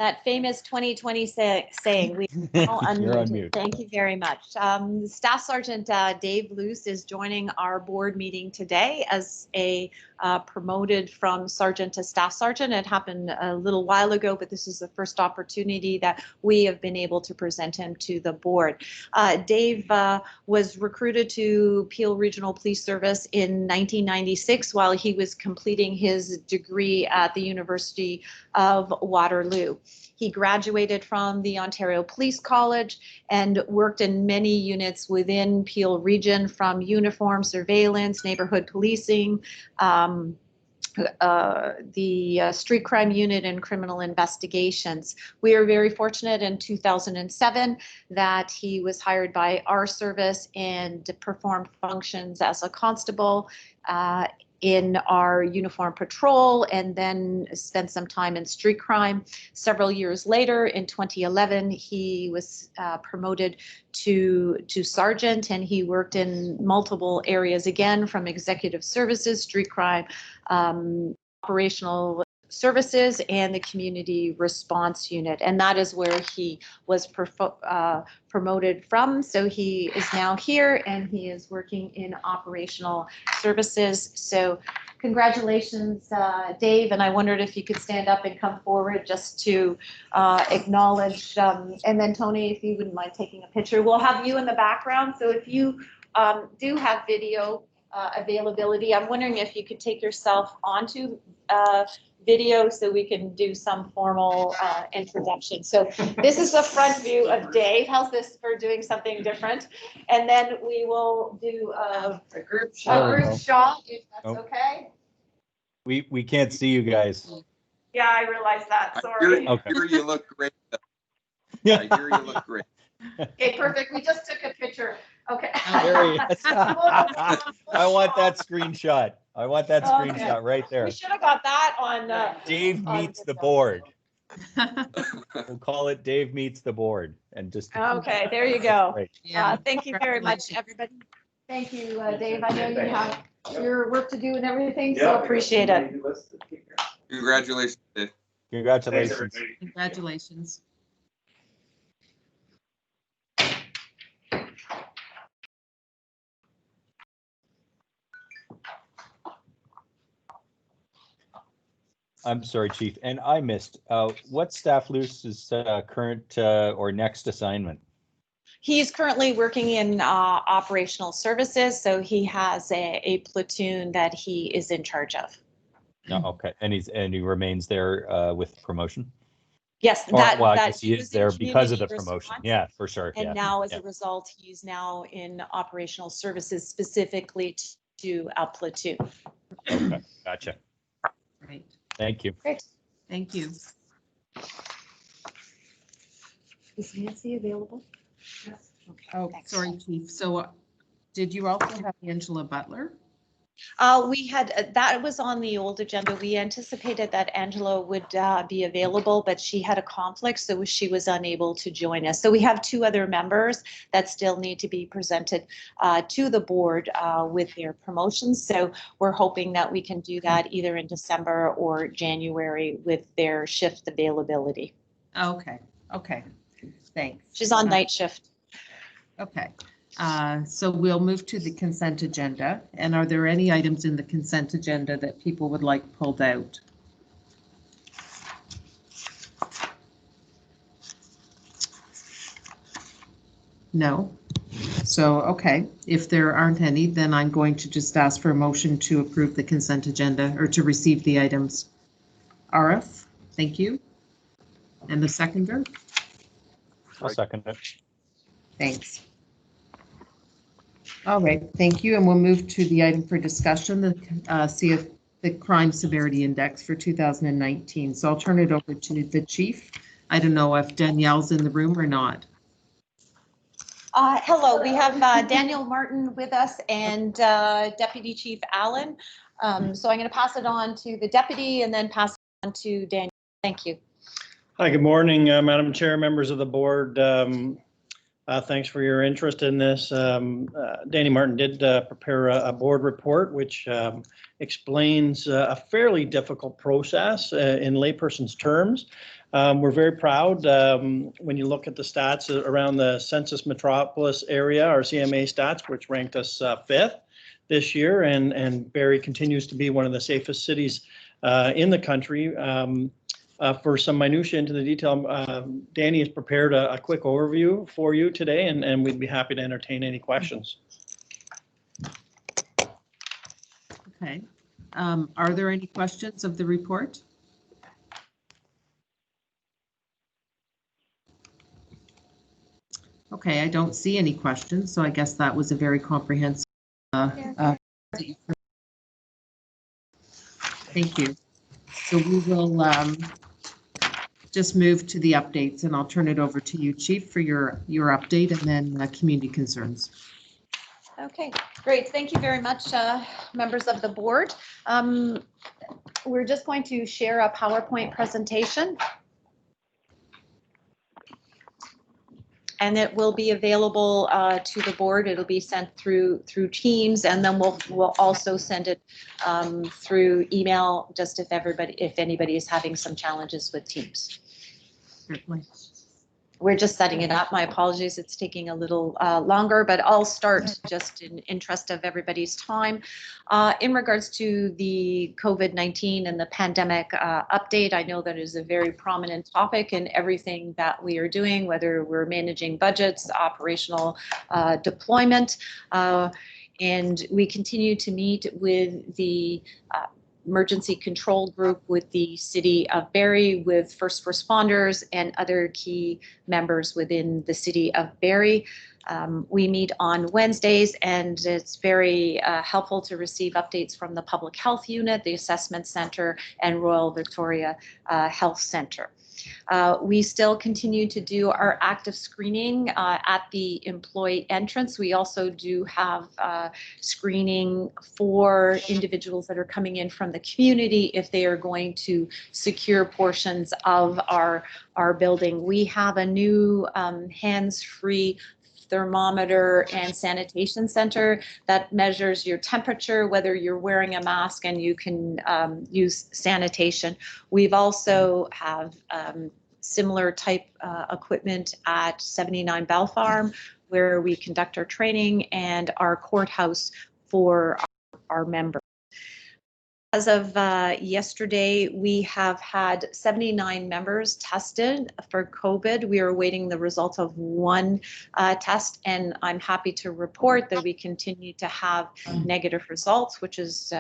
that famous 2020 saying. We all unmuted. Thank you very much. Staff Sergeant Dave Luce is joining our board meeting today as a promoted from sergeant to staff sergeant. It happened a little while ago, but this is the first opportunity that we have been able to present him to the board. Dave was recruited to Peel Regional Police Service in 1996 while he was completing his degree at the University of Waterloo. He graduated from the Ontario Police College and worked in many units within Peel Region, from uniform surveillance, neighborhood policing, the street crime unit, and criminal investigations. We are very fortunate in 2007 that he was hired by our service and performed functions as a constable in our uniform patrol, and then spent some time in street crime. Several years later, in 2011, he was promoted to sergeant, and he worked in multiple areas again, from executive services, street crime, operational services, and the community response unit, and that is where he was promoted from. So he is now here and he is working in operational services. So congratulations, Dave, and I wondered if you could stand up and come forward just to acknowledge, and then Tony, if you wouldn't mind taking a picture. We'll have you in the background, so if you do have video availability, I'm wondering if you could take yourself onto video so we can do some formal introduction. So this is the front view of Dave. How's this for doing something different? And then we will do a group shot, if that's okay. We can't see you guys. Yeah, I realize that. Sorry. Here you look great. Yeah, here you look great. Okay, perfect. We just took a picture. Okay. I want that screenshot. I want that screenshot right there. We should have got that on. Dave meets the board. We'll call it Dave meets the board, and just. Okay, there you go. Yeah. Thank you very much, everybody. Thank you, Dave. I know you have your work to do and everything, so appreciate it. Congratulations, Dave. Congratulations. Congratulations. I'm sorry, Chief, and I missed. What's Staff Luce's current or next assignment? He's currently working in operational services, so he has a platoon that he is in charge of. Oh, okay, and he remains there with promotion. Yes, well, I guess he is there because of the promotion. Yeah, for sure. And now, as a result, he's now in operational services, specifically to a platoon. Okay, gotcha. Right. Thank you. Great. Thank you. Is Nancy available? Yes. Okay. Oh, sorry, Chief. So did you also have Angela Butler? We had, that was on the old agenda. We anticipated that Angela would be available, but she had a conflict, so she was unable to join us. So we have two other members that still need to be presented to the board with their promotions. So we're hoping that we can do that either in December or January with their shift availability. Okay. Okay. Thanks. She's on night shift. Okay. So we'll move to the consent agenda. And are there any items in the consent agenda that people would like pulled out? No. So, okay, if there aren't any, then I'm going to just ask for a motion to approve the consent agenda or to receive the items. RF, thank you. And the seconder? I'll second it. Thanks. All right, thank you. And we'll move to the item for discussion, the crime severity index for 2019. So I'll turn it over to the chief. I don't know if Danielle's in the room or not. Hello, we have Daniel Martin with us and Deputy Chief Allen. So I'm going to pass it on to the deputy and then pass it on to Daniel. Thank you. Hi, good morning, Madam Chair, members of the board. Thanks for your interest in this. Danny Martin did prepare a board report which explains a fairly difficult process in layperson's terms. We're very proud when you look at the stats around the Census Metropolis area, our CMA stats, which ranked us 5th this year, and Barrie continues to be one of the safest cities in the country. For some minutia into the detail, Danny has prepared a quick overview for you today, and we'd be happy to entertain any questions. Okay. Are there any questions of the report? Okay, I don't see any questions, so I guess that was a very comprehensive. Thank you. So we will just move to the updates, and I'll turn it over to you, Chief, for your update, and then community concerns. Okay, great. Thank you very much, members of the board. We're just going to share a PowerPoint presentation. And it will be available to the board. It'll be sent through Teams, and then we'll also send it through email, just if anybody is having some challenges with Teams. Certainly. We're just setting it up. My apologies, it's taking a little longer, but I'll start just in interest of everybody's time. In regards to the COVID-19 and the pandemic update, I know that is a very prominent topic in everything that we are doing, whether we're managing budgets, operational deployment, and we continue to meet with the emergency control group with the city of Barrie, with first responders and other key members within the city of Barrie. We meet on Wednesdays, and it's very helpful to receive updates from the Public Health Unit, the Assessment Center, and Royal Victoria Health Center. We still continue to do our active screening at the employee entrance. We also do have screening for individuals that are coming in from the community if they are going to secure portions of our building. We have a new hands-free thermometer and sanitation center that measures your temperature, whether you're wearing a mask, and you can use sanitation. We've also have similar type equipment at 79 Bell Farm, where we conduct our training, and our courthouse for our members. As of yesterday, we have had 79 members tested for COVID. We are awaiting the results of one test, and I'm happy to report that we continue to have negative results, which is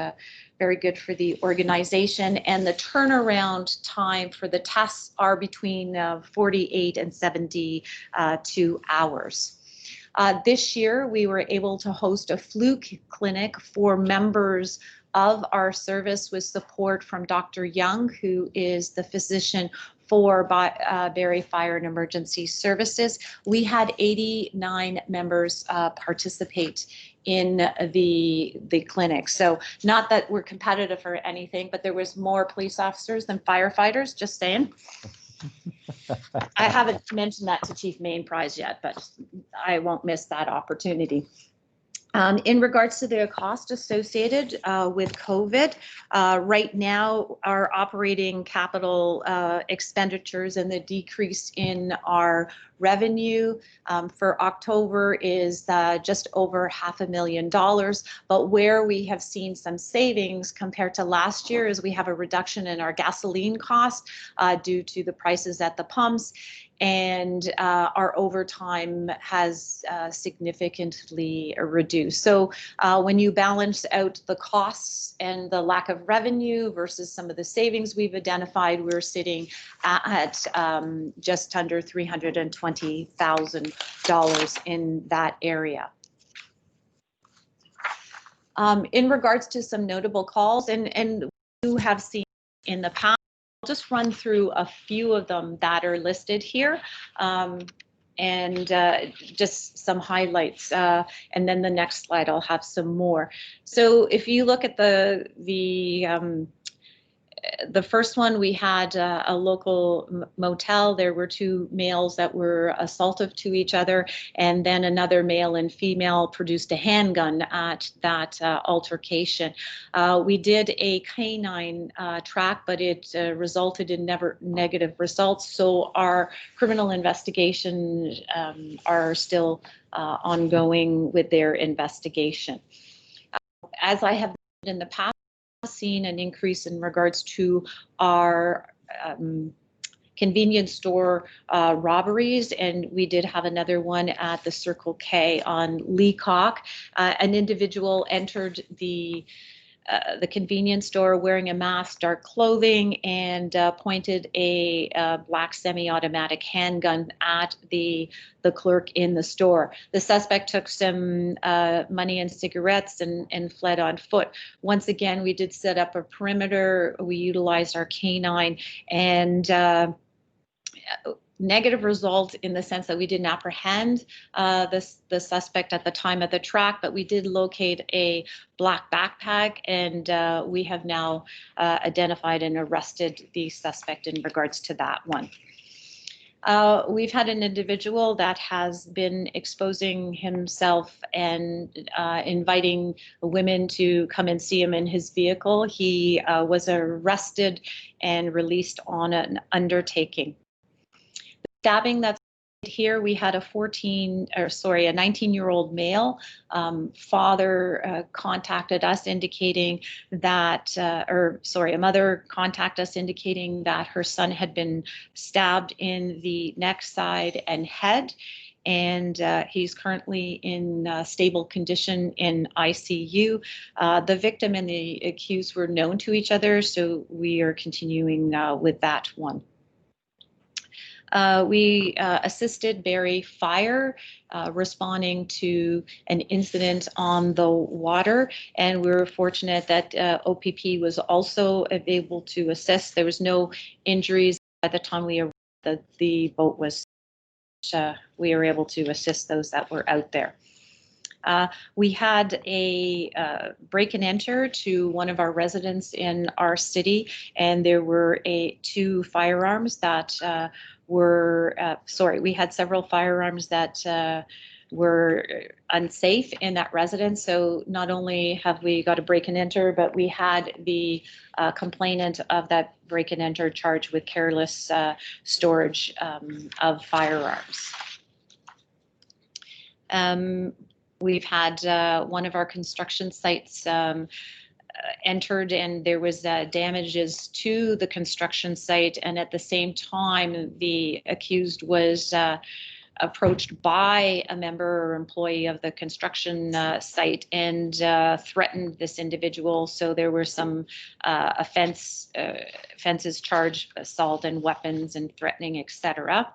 very good for the organization. And the turnaround time for the tests are between 48 and 72 hours. This year, we were able to host a flu clinic for members of our service with support from Dr. Young, who is the physician for Barrie Fire and Emergency Services. We had 89 members participate in the clinic. So not that we're competitive or anything, but there was more police officers than firefighters, just saying. I haven't mentioned that to Chief Main Prize yet, but I won't miss that opportunity. In regards to the cost associated with COVID, right now our operating capital expenditures and the decrease in our revenue for October is just over $500,000. But where we have seen some savings compared to last year is we have a reduction in our gasoline costs due to the prices at the pumps, and our overtime has significantly reduced. So when you balance out the costs and the lack of revenue versus some of the savings we've identified, we're sitting at just under $320,000 in that area. In regards to some notable calls, and you have seen in the past, I'll just run through a few of them that are listed here, and just some highlights. And then the next slide, I'll have some more. So if you look at the the first one, we had a local motel. There were two males that were assaultive to each other, and then another male and female produced a handgun at that altercation. We did a canine track, but it resulted in negative results. So our criminal investigations are still ongoing with their investigation. As I have in the past, seen an increase in regards to our convenience store robberies, and we did have another one at the Circle K on Leacock. An individual entered the convenience store wearing a mask, dark clothing, and pointed a black semi-automatic handgun at the clerk in the store. The suspect took some money and cigarettes and fled on foot. Once again, we did set up a perimeter. We utilized our canine, and negative result in the sense that we didn't apprehend the suspect at the time of the track, but we did locate a black backpack, and we have now identified and arrested the suspect in regards to that one. We've had an individual that has been exposing himself and inviting women to come and see him in his vehicle. He was arrested and released on an undertaking. Stabbing that's here, we had a 19-year-old male father contacted us indicating that, a mother contacted us indicating that her son had been stabbed in the neck, side, and head, and he's currently in stable condition in ICU. The victim and the accused were known to each other, so we are continuing with that one. We assisted Barrie Fire responding to an incident on the water, and we were fortunate that OPP was also able to assist. There was no injuries at the time the boat was. We were able to assist those that were out there. We had a break and enter to one of our residents in our city, and there were two firearms that we had several firearms that were unsafe in that residence. So not only have we got a break and enter, but we had the complainant of that break and enter charged with careless storage of firearms. We've had one of our construction sites entered, and there was damages to the construction site, and at the same time the accused was approached by a member or employee of the construction site and threatened this individual. So there were some offenses charged, assault and weapons and threatening, etc.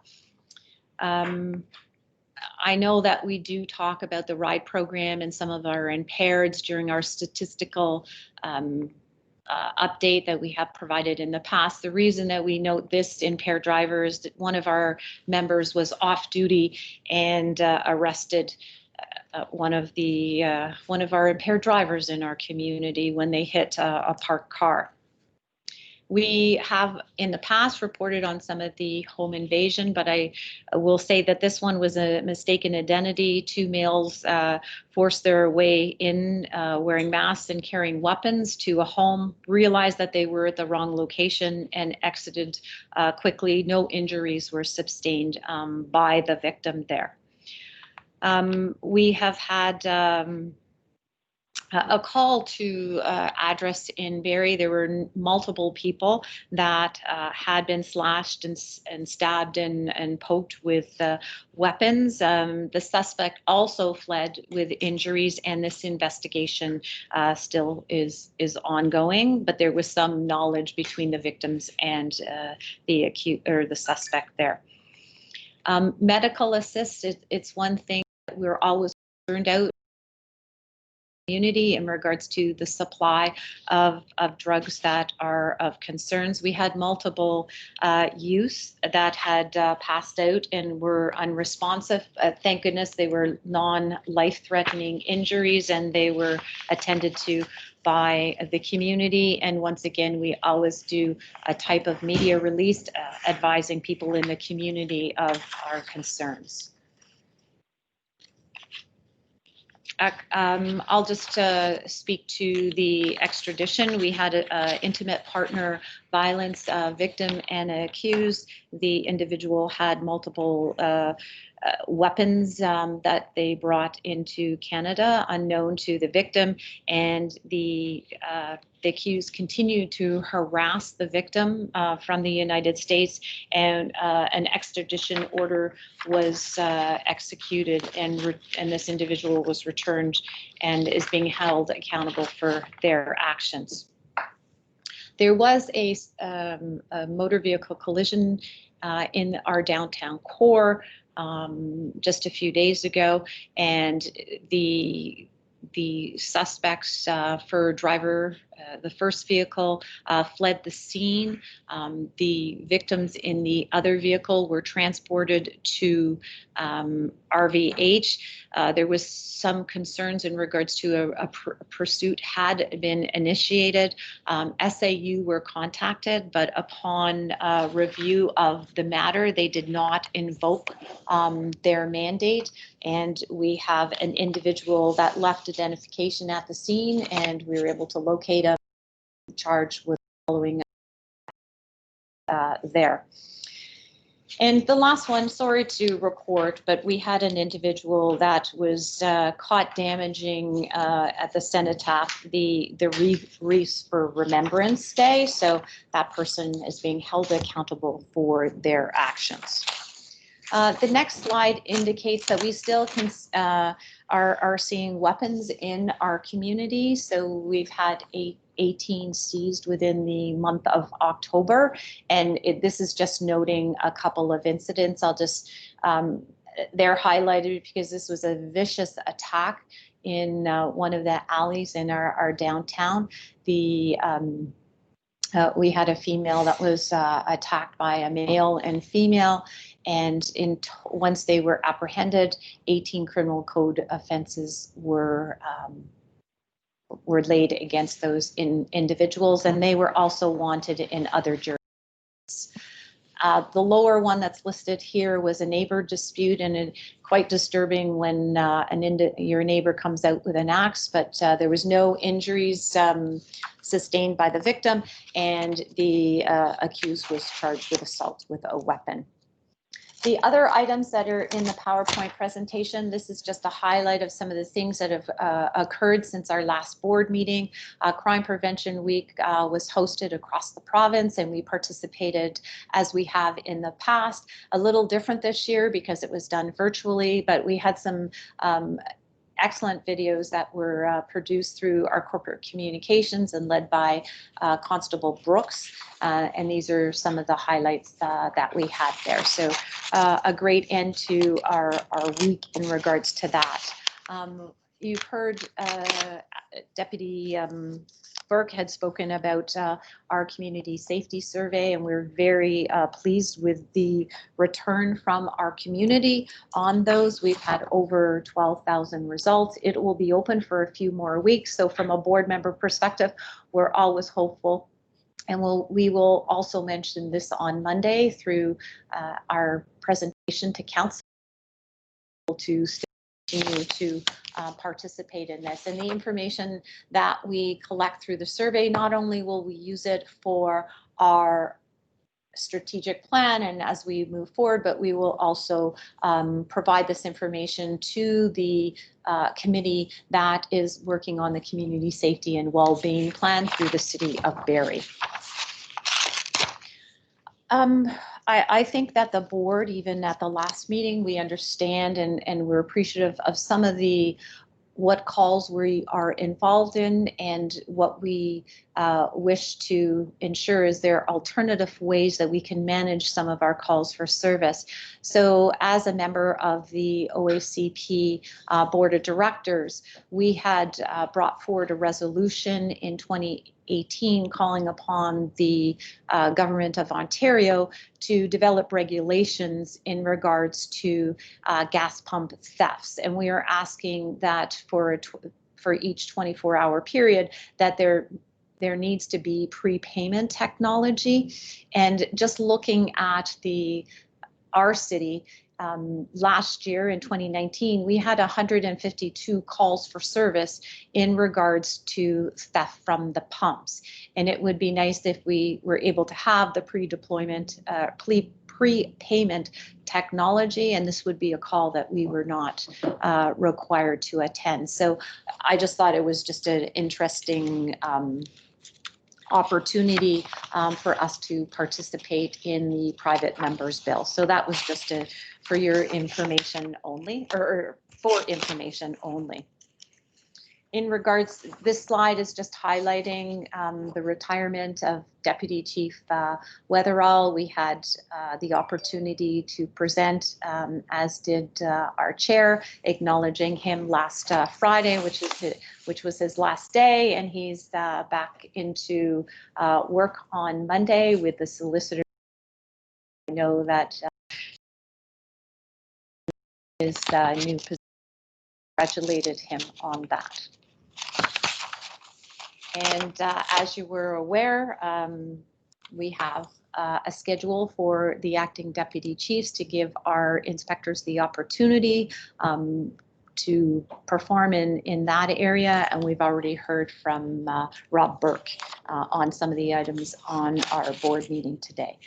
I know that we do talk about the RIDE program and some of our impaireds during our statistical update that we have provided in the past. The reason that we note this impaired driver is that one of our members was off duty and arrested one of our impaired drivers in our community when they hit a parked car. We have in the past reported on some of the home invasion, but I will say that this one was a mistaken identity. Two males forced their way in wearing masks and carrying weapons to a home, realized that they were at the wrong location and exited quickly. No injuries were sustained by the victim there. We have had a call to address in Barrie. There were multiple people that had been slashed and stabbed and poked with weapons. The suspect also fled with injuries, and this investigation still is ongoing, but there was some knowledge between the victims and the suspect there. Medical assist, it's one thing that we're always concerned out community in regards to the supply of drugs that are of concerns. We had multiple youths that had passed out and were unresponsive. Thank goodness they were non-life-threatening injuries, and they were attended to by the community. And once again, we always do a type of media release advising people in the community of our concerns. I'll just speak to the extradition. We had an intimate partner violence victim and accused. The individual had multiple weapons that they brought into Canada unknown to the victim, and the accused continued to harass the victim from the United States, and an extradition order was executed, and this individual was returned and is being held accountable for their actions. There was a motor vehicle collision in our downtown core just a few days ago, and the suspects for driver, the first vehicle, fled the scene. The victims in the other vehicle were transported to RVH. There was some concerns in regards to a pursuit had been initiated. SAU were contacted, but upon review of the matter, they did not invoke their mandate. And we have an individual that left identification at the scene, and we were able to locate him, charged with following there. And the last one, sorry to report, but we had an individual that was caught damaging at the cenotaph the wreaths for Remembrance Day. So that person is being held accountable for their actions. The next slide indicates that we still are seeing weapons in our community. So we've had 18 seized within the month of October, and this is just noting a couple of incidents. I'll just, they're highlighted because this was a vicious attack in one of the alleys in our downtown. We had a female that was attacked by a male and female, and once they were apprehended, 18 criminal code offenses were laid against those individuals, and they were also wanted in other jurisdictions. The lower one that's listed here was a neighbor dispute, and it's quite disturbing when your neighbor comes out with an axe, but there was no injuries sustained by the victim, and the accused was charged with assault with a weapon. The other items that are in the PowerPoint presentation, this is just a highlight of some of the things that have occurred since our last board meeting. Crime Prevention Week was hosted across the province, and we participated as we have in the past. A little different this year because it was done virtually, but we had some excellent videos that were produced through our corporate communications and led by Constable Brooks. And these are some of the highlights that we had there. So a great end to our week in regards to that. You've heard Deputy Burke had spoken about our community safety survey, and we're very pleased with the return from our community on those. We've had over 12,000 results. It will be open for a few more weeks. So from a board member perspective, we're always hopeful. And we will also mention this on Monday through our presentation to council to continue to participate in this. And the information that we collect through the survey, not only will we use it for our strategic plan and as we move forward, but we will also provide this information to the committee that is working on the community safety and well-being plan through the city of Barrie. I think that the board, even at the last meeting, we understand and we're appreciative of some of what calls we are involved in, and what we wish to ensure is there are alternative ways that we can manage some of our calls for service. So as a member of the OACP Board of Directors, we had brought forward a resolution in 2018 calling upon the Government of Ontario to develop regulations in regards to gas pump thefts. And we are asking that for for each 24-hour period, that there needs to be prepayment technology. And just looking at our city, last year in 2019, we had 152 calls for service in regards to theft from the pumps. And it would be nice if we were able to have the prepayment technology, and this would be a call that we were not required to attend. So I just thought it was just an interesting opportunity for us to participate in the private members bill. So that was just for your information only, or for information only. In regards, this slide is just highlighting the retirement of Deputy Chief Weatherall. We had the opportunity to present, as did our chair, acknowledging him last Friday, which was his last day, and he's back into work on Monday with the solicitor. I know that his new position, congratulated him on that. And as you were aware, we have a schedule for the acting deputy chiefs to give our inspectors the opportunity to perform in that area. And we've already heard from Rob Burke on some of the items on our board meeting today.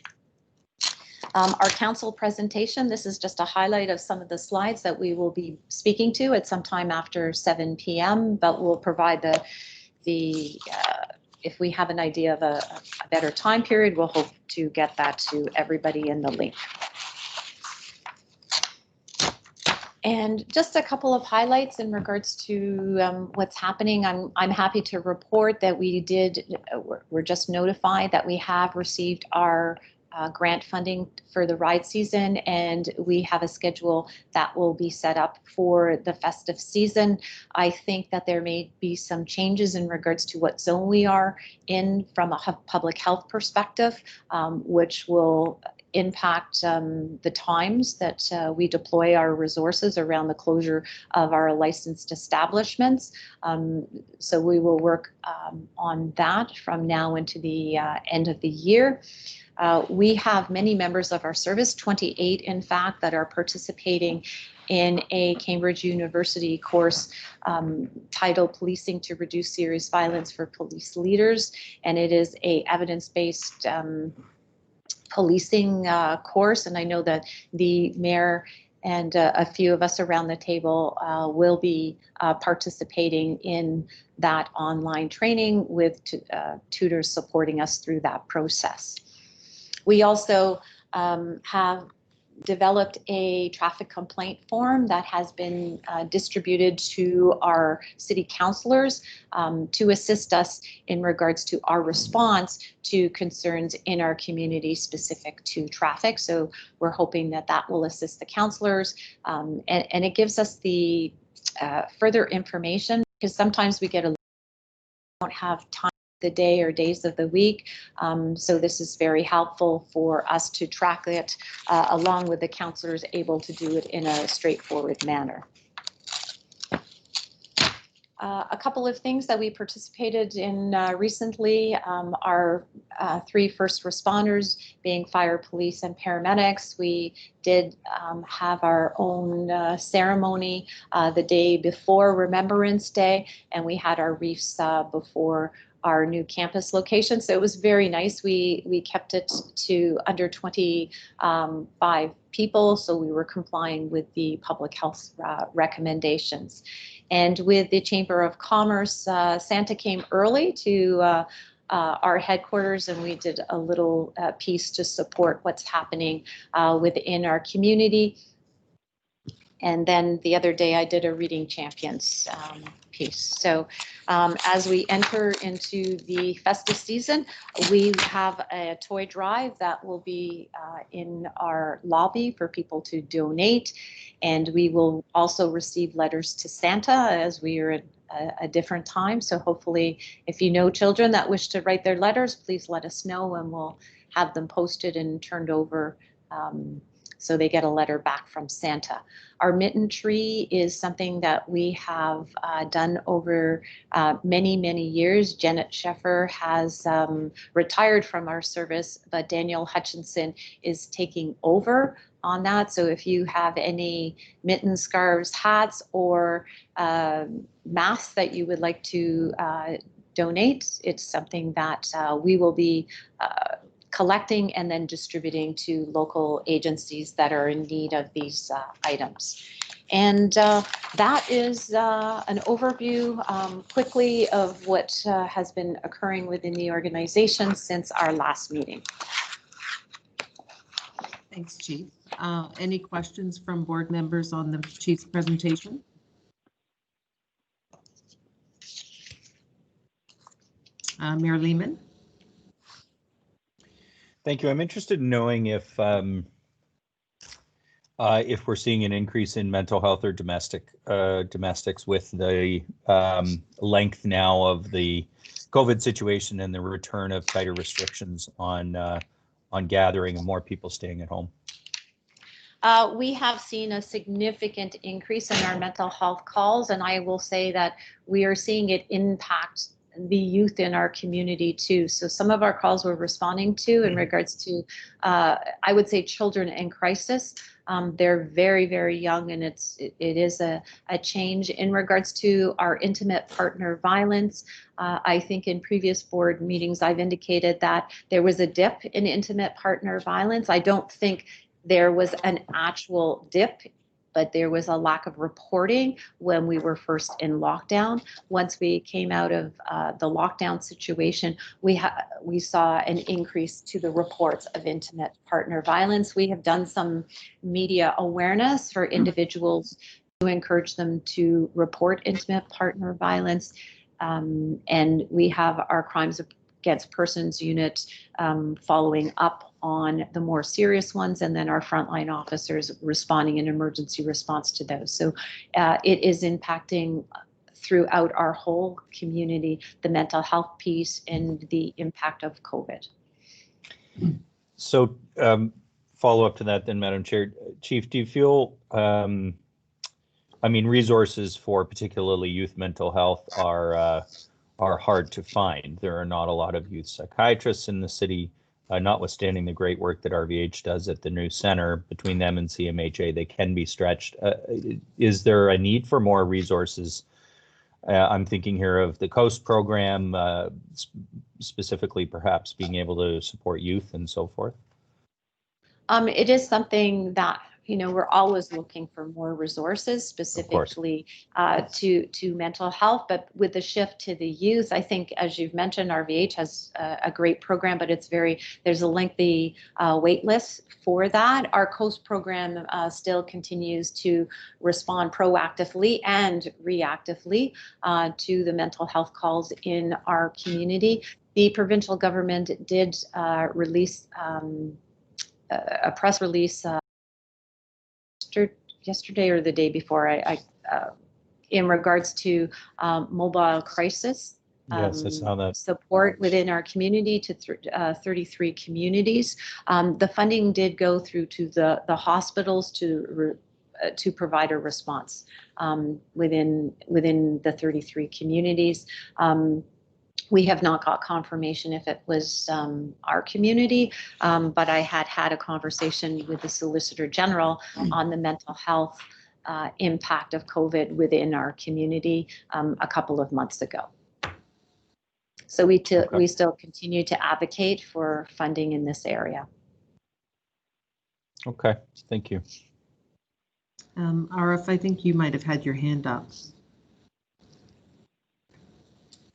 Our council presentation, this is just a highlight of some of the slides that we will be speaking to at some time after 7 p.m., but we'll provide if we have an idea of a better time period, we'll hope to get that to everybody in the link. And just a couple of highlights in regards to what's happening. I'm happy to report that we're just notified that we have received our grant funding for the ride season, and we have a schedule that will be set up for the festive season. I think that there may be some changes in regards to what zone we are in from a public health perspective, which will impact the times that we deploy our resources around the closure of our licensed establishments. So we will work on that from now into the end of the year. We have many members of our service, 28 in fact, that are participating in a Cambridge University course titled Policing to Reduce Serious Violence for Police Leaders. And it is a evidence-based policing course. And I know that the mayor and a few of us around the table will be participating in that online training with tutors supporting us through that process. We also have developed a traffic complaint form that has been distributed to our city councillors to assist us in regards to our response to concerns in our community specific to traffic. So we're hoping that that will assist the councillors, and it gives us the further information, because sometimes we don't have time the day or days of the week. So this is very helpful for us to track it along with the councillors able to do it in a straightforward manner. A couple of things that we participated in recently, our 3 first responders being fire, police, and paramedics. We did have our own ceremony the day before Remembrance Day, and we had our wreaths before our new campus location. So it was very nice. We kept it to under 25 people, so we were complying with the public health recommendations. And with the Chamber of Commerce, Santa came early to our headquarters, and we did a little piece to support what's happening within our community. And then the other day I did a Reading Champions piece. So as we enter into the festive season, we have a toy drive that will be in our lobby for people to donate. And we will also receive letters to Santa as we are at a different time. So hopefully, if you know children that wish to write their letters, please let us know, and we'll have them posted and turned over so they get a letter back from Santa. Our mitten tree is something that we have done over many, many years. Janet Sheffer has retired from our service, but Daniel Hutchinson is taking over on that. So if you have any mittens, scarves, hats, or masks that you would like to donate, it's something that we will be collecting and then distributing to local agencies that are in need of these items. And that is an overview quickly of what has been occurring within the organization since our last meeting. Thanks, Chief. Any questions from board members on the Chief's presentation? Mayor Lehman? Thank you. I'm interested in knowing if we're seeing an increase in mental health or domestics with the length now of the COVID situation and the return of tighter restrictions on gathering and more people staying at home. We have seen a significant increase in our mental health calls, and I will say that we are seeing it impact the youth in our community too. So some of our calls we're responding to in regards to, I would say, children in crisis. They're very, very young, and it is a change in regards to our intimate partner violence. I think in previous board meetings, I've indicated that there was a dip in intimate partner violence. I don't think there was an actual dip, but there was a lack of reporting when we were first in lockdown. Once we came out of the lockdown situation, we saw an increase to the reports of intimate partner violence. We have done some media awareness for individuals to encourage them to report intimate partner violence. And we have our crimes against persons unit following up on the more serious ones, and then our frontline officers responding in emergency response to those. So it is impacting throughout our whole community, the mental health piece and the impact of COVID. So follow up to that then, Madam Chair. Chief, do you feel, resources for particularly youth mental health are hard to find? There are not a lot of youth psychiatrists in the city. Notwithstanding the great work that RVH does at the new center, between them and CMHA, they can be stretched. Is there a need for more resources? I'm thinking here of the COAST program, specifically perhaps being able to support youth and so forth. It is something that, we're always looking for more resources specifically to mental health, but with the shift to the youth, I think, as you've mentioned, RVH has a great program, but there's a lengthy wait list for that. Our COAST program still continues to respond proactively and reactively to the mental health calls in our community. The provincial government did release a press release yesterday or the day before, in regards to mobile crisis Yes, I saw that. support within our community to 33 communities. The funding did go through to the hospitals to provide a response within the 33 communities. We have not got confirmation if it was our community, but I had a conversation with the Solicitor General on the mental health impact of COVID within our community a couple of months ago. So we still continue to advocate for funding in this area. Okay, thank you. Arif, I think you might have had your hand up.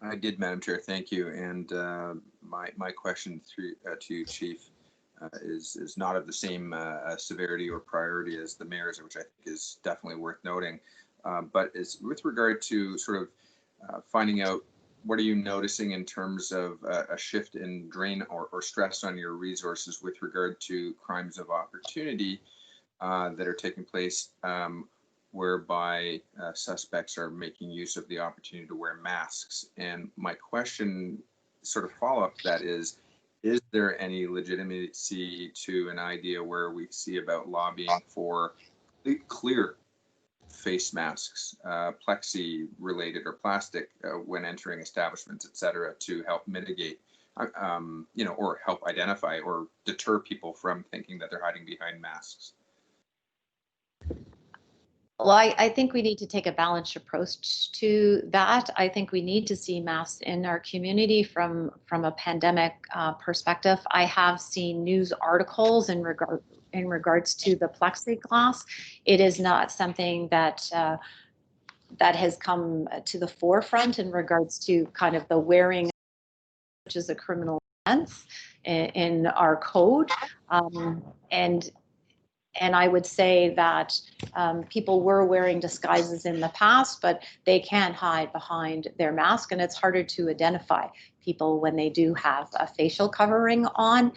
I did, Madam Chair. Thank you. And my question to you, Chief, is not of the same severity or priority as the mayor's, which I think is definitely worth noting. But it's with regard to sort of finding out what are you noticing in terms of a shift in drain or stress on your resources with regard to crimes of opportunity that are taking place, whereby suspects are making use of the opportunity to wear masks. And my question, sort of follow up to that, is is there any legitimacy to an idea where we see about lobbying for clear face masks, plexi related or plastic when entering establishments, et cetera, to help mitigate, or help identify or deter people from thinking that they're hiding behind masks? Well, I think we need to take a balanced approach to that. I think we need to see masks in our community from a pandemic perspective. I have seen news articles in regards to the plexiglass. It is not something that that has come to the forefront in regards to kind of the wearing, which is a criminal offense in our code, and I would say that people were wearing disguises in the past, but they can't hide behind their mask, and it's harder to identify people when they do have a facial covering on.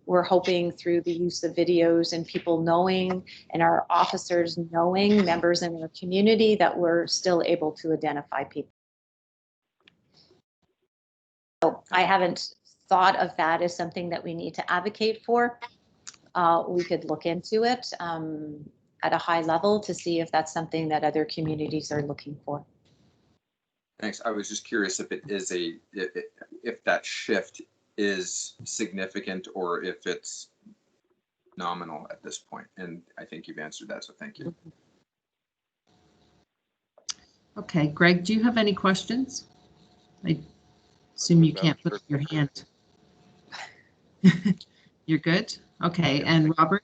We're hoping through the use of videos and people knowing, and our officers knowing, members in our community, that we're still able to identify people. So I haven't thought of that as something that we need to advocate for. We could look into it at a high level to see if that's something that other communities are looking for. Thanks. I was just curious if it is if that shift is significant or if it's nominal at this point. And I think you've answered that, so thank you. Okay, Greg, do you have any questions? I assume you can't put up your hand. You're good? Okay, and Robert,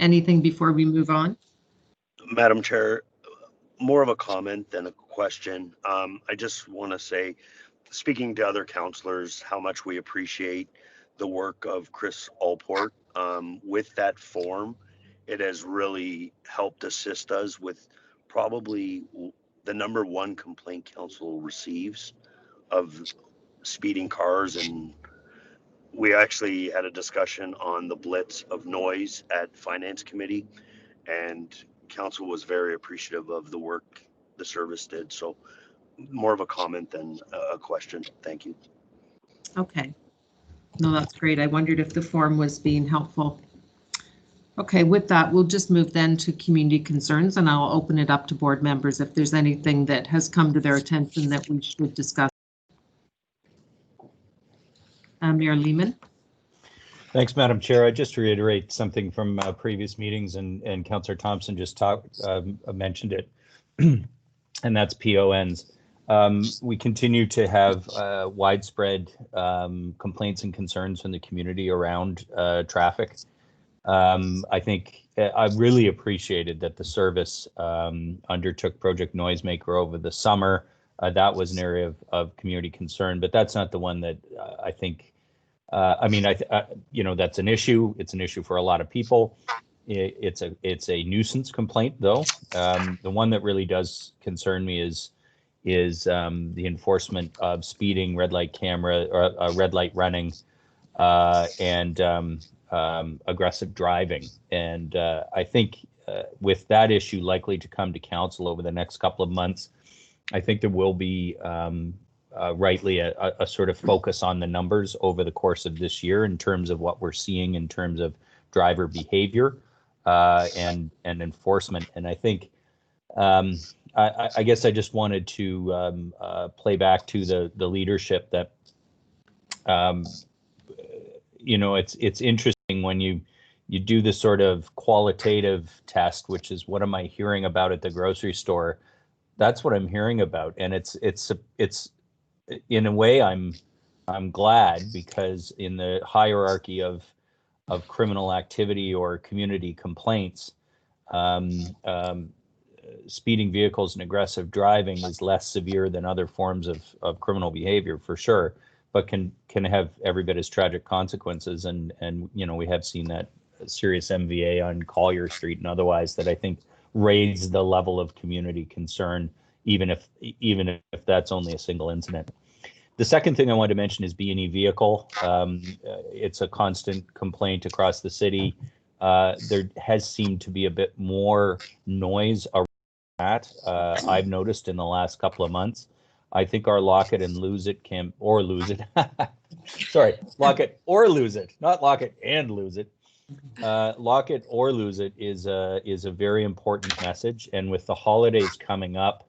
anything before we move on? Madam Chair, more of a comment than a question. I just want to say, speaking to other councillors, how much we appreciate the work of Chris Allport. With that form, it has really helped assist us with probably the #1 complaint council receives of speeding cars, and we actually had a discussion on the blitz of noise at Finance Committee, and council was very appreciative of the work the service did. So more of a comment than a question. Thank you. Okay. No, that's great. I wondered if the form was being helpful. Okay, with that, we'll just move then to community concerns, and I'll open it up to board members if there's anything that has come to their attention that we should discuss. Mayor Lehman. Thanks, Madam Chair. I just reiterate something from previous meetings, and Councillor Thompson just mentioned it, and that's PONs. We continue to have widespread complaints and concerns from the community around traffic. I think I really appreciated that the service undertook Project Noisemaker over the summer. That was an area of community concern, but that's not the one that I think. That's an issue. It's an issue for a lot of people. It's a nuisance complaint, though. The one that really does concern me is the enforcement of speeding, red light camera, or red light running, and aggressive driving. And I think with that issue likely to come to council over the next couple of months, I think there will be rightly a sort of focus on the numbers over the course of this year in terms of what we're seeing in terms of driver behavior and enforcement. And I think I guess I just wanted to play back to the leadership that it's interesting when you do this sort of qualitative test, which is what am I hearing about at the grocery store. That's what I'm hearing about, and it's in a way I'm glad, because in the hierarchy of criminal activity or community complaints, speeding vehicles and aggressive driving is less severe than other forms of criminal behavior, for sure, but can have every bit as tragic consequences. And we have seen that serious MVA on Collier Street and otherwise that I think raise the level of community concern, even if that's only a single incident. The second thing I wanted to mention is B&E vehicle. It's a constant complaint across the city. There has seemed to be a bit more noise around that. I've noticed in the last couple of months. I think our lock it and lose it or lose it. Sorry, lock it or lose it, not lock it and lose it. Lock it or lose it is a very important message. And with the holidays coming up,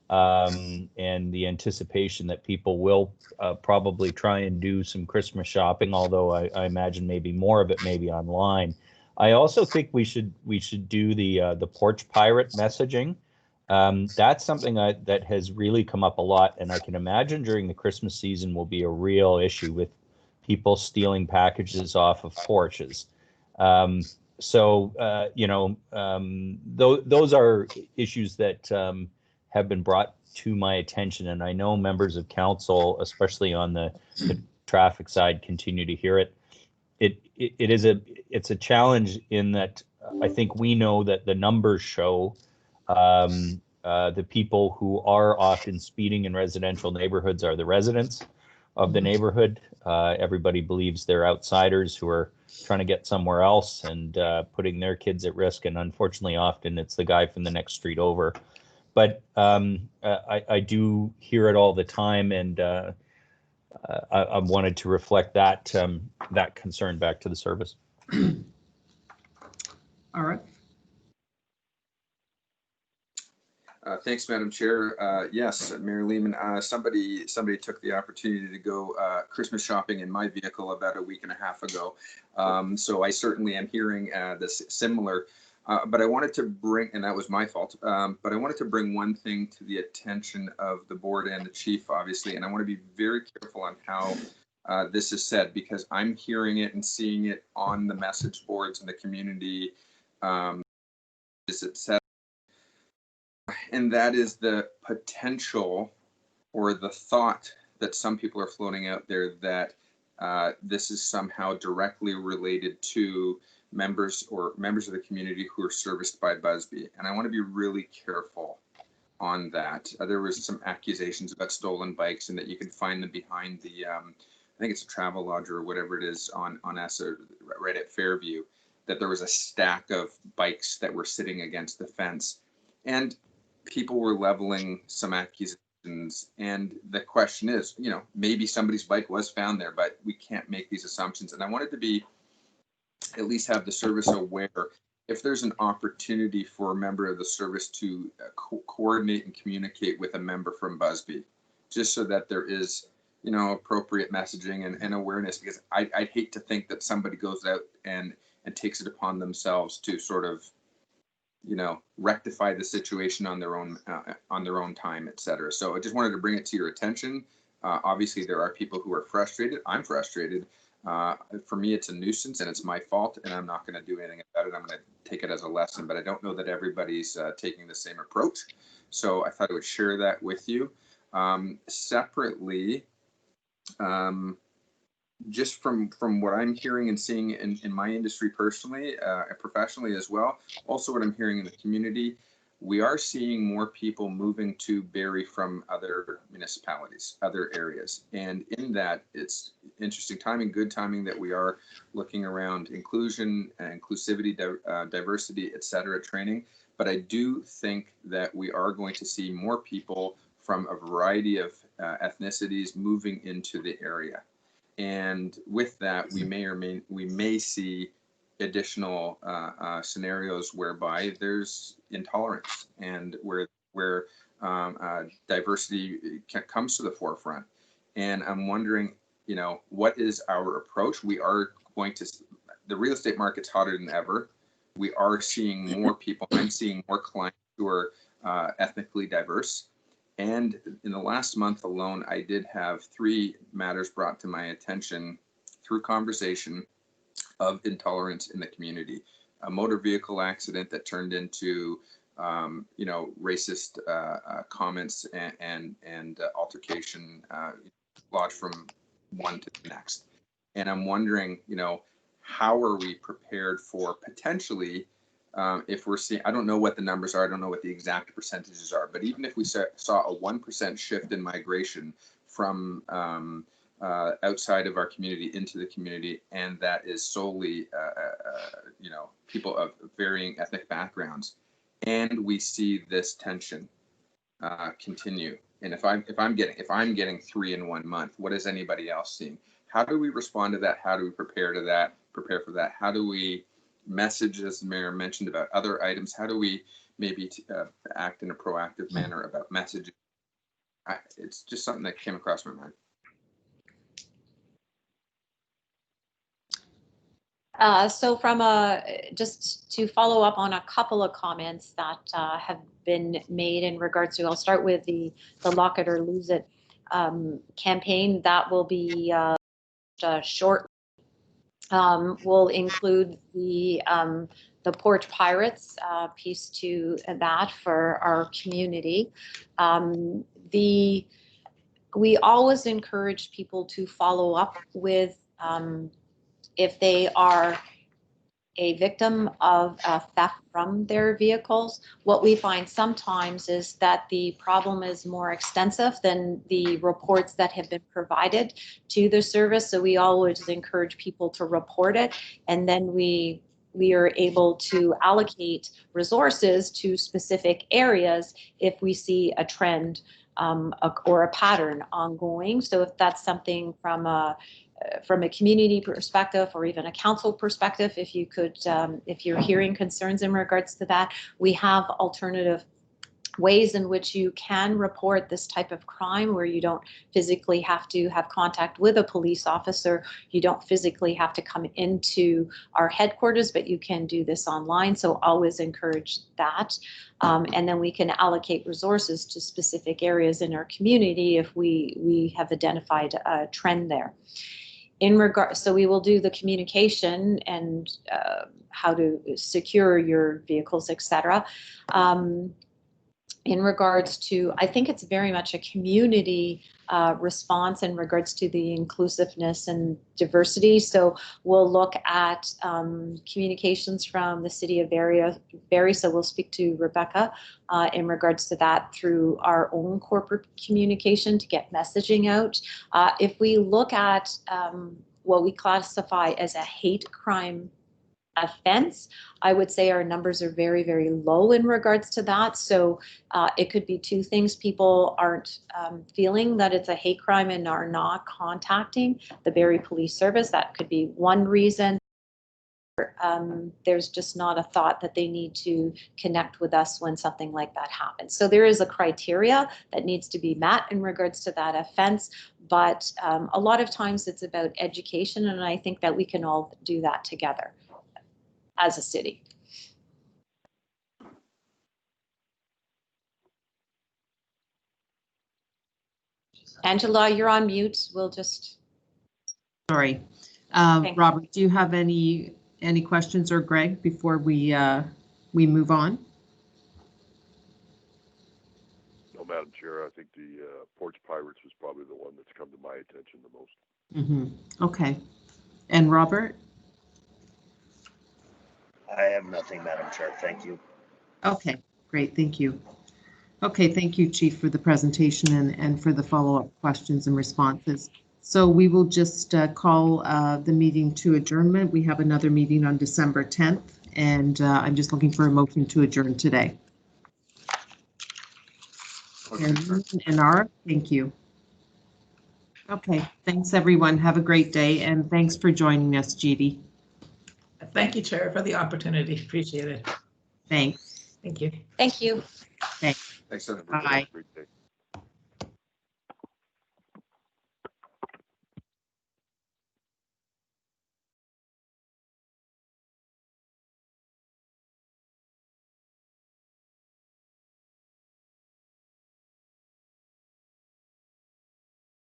and the anticipation that people will probably try and do some Christmas shopping, although I imagine maybe more of it may be online. I also think we should do the porch pirate messaging. That's something that has really come up a lot, and I can imagine during the Christmas season will be a real issue with people stealing packages off of porches. So those are issues that have been brought to my attention, and I know members of council, especially on the traffic side, continue to hear it. It's a challenge in that I think we know that the numbers show the people who are often speeding in residential neighborhoods are the residents of the neighborhood. Everybody believes they're outsiders who are trying to get somewhere else and putting their kids at risk. And unfortunately, often it's the guy from the next street over. But I do hear it all the time, and I wanted to reflect that concern back to the service. All right. Thanks, Madam Chair. Yes, Mayor Lehman, somebody took the opportunity to go Christmas shopping in my vehicle about a week and a half ago. So I certainly am hearing this similar, but I wanted to bring, and that was my fault, but I wanted to bring one thing to the attention of the board and the chief, obviously, and I want to be very careful on how this is said, because I'm hearing it and seeing it on the message boards in the community. Is it said? And that is the potential or the thought that some people are floating out there that this is somehow directly related to members of the community who are serviced by Busby. And I want to be really careful on that. There was some accusations about stolen bikes and that you can find them behind the, I think it's a travel lodge or whatever it is on Essa, right at Fairview, that there was a stack of bikes that were sitting against the fence. And people were leveling some accusations, and the question is, maybe somebody's bike was found there, but we can't make these assumptions. And I wanted to be, at least have the service aware, if there's an opportunity for a member of the service to coordinate and communicate with a member from Busby, just so that there is, appropriate messaging and awareness, because I'd hate to think that somebody goes out and takes it upon themselves to sort of, rectify the situation on their own time, et cetera. So I just wanted to bring it to your attention. Obviously, there are people who are frustrated. I'm frustrated. For me, it's a nuisance and it's my fault, and I'm not going to do anything about it. I'm going to take it as a lesson, but I don't know that everybody's taking the same approach. So I thought I would share that with you. Separately, just from what I'm hearing and seeing in my industry personally, and professionally as well, also what I'm hearing in the community, we are seeing more people moving to Barrie from other municipalities, other areas. And in that, it's interesting timing, good timing that we are looking around inclusion, inclusivity, diversity, et cetera, training. But I do think that we are going to see more people from a variety of ethnicities moving into the area. And with that, we may see additional scenarios whereby there's intolerance and where diversity comes to the forefront. And I'm wondering, what is our approach? We are going to, the real estate market's hotter than ever. We are seeing more people. I'm seeing more clients who are ethnically diverse. And in the last month alone, I did have 3 matters brought to my attention through conversation of intolerance in the community. A motor vehicle accident that turned into, racist comments and altercation lodged from one to the next. And I'm wondering, how are we prepared for potentially, if we're seeing, I don't know what the numbers are, I don't know what the exact percentages are, but even if we saw a 1% shift in migration from outside of our community into the community, and that is solely, people of varying ethnic backgrounds, and we see this tension, continue? And if I'm getting 3 in 1 month, what is anybody else seeing? How do we respond to that? How do we prepare for that? How do we message, as the mayor mentioned, about other items? How do we maybe act in a proactive manner about messaging? It's just something that came across my mind. So just to follow up on a couple of comments that have been made in regards to, I'll start with the Lock It or Lose It campaign that will be short. Will include the Porch Pirates piece to that for our community. We always encourage people to follow up with if they are a victim of theft from their vehicles. What we find sometimes is that the problem is more extensive than the reports that have been provided to the service. So we always encourage people to report it, and then we are able to allocate resources to specific areas if we see a trend or a pattern ongoing. So if that's something from a community perspective or even a council perspective, if you're hearing concerns in regards to that, we have alternative ways in which you can report this type of crime where you don't physically have to have contact with a police officer. You don't physically have to come into our headquarters, but you can do this online. So always encourage that. And then we can allocate resources to specific areas in our community if we have identified a trend there. So we will do the communication and how to secure your vehicles, etc. In regards to, I think it's very much a community response in regards to the inclusiveness and diversity. So we'll look at communications from the city of Barrie. So we'll speak to Rebecca in regards to that through our own corporate communication to get messaging out. If we look at what we classify as a hate crime offense, I would say our numbers are very, very low in regards to that. So it could be two things. People aren't feeling that it's a hate crime and are not contacting the Barrie Police Service. That could be one reason. There's just not a thought that they need to connect with us when something like that happens. So there is a criteria that needs to be met in regards to that offense. But a lot of times it's about education, and I think that we can all do that together as a city. Angela, you're on mute. We'll just. Sorry. Okay. Robert, do you have any questions, or Greg, before we move on? No, Madam Chair, I think the Porch Pirates was probably the one that's come to my attention the most. Mm-hmm. Okay. And Robert? I have nothing, Madam Chair. Thank you. Okay, great. Thank you. Okay, thank you, Chief, for the presentation and for the follow-up questions and responses. So we will just call the meeting to adjournment. We have another meeting on December 10th, and I'm just looking for a motion to adjourn today. And Ara, thank you. Okay, thanks everyone. Have a great day, and thanks for joining us, Judy. Thank you, Chair, for the opportunity. Appreciate it. Thanks. Thank you. Thank you. Thanks. Thanks, everybody. Bye. Great day.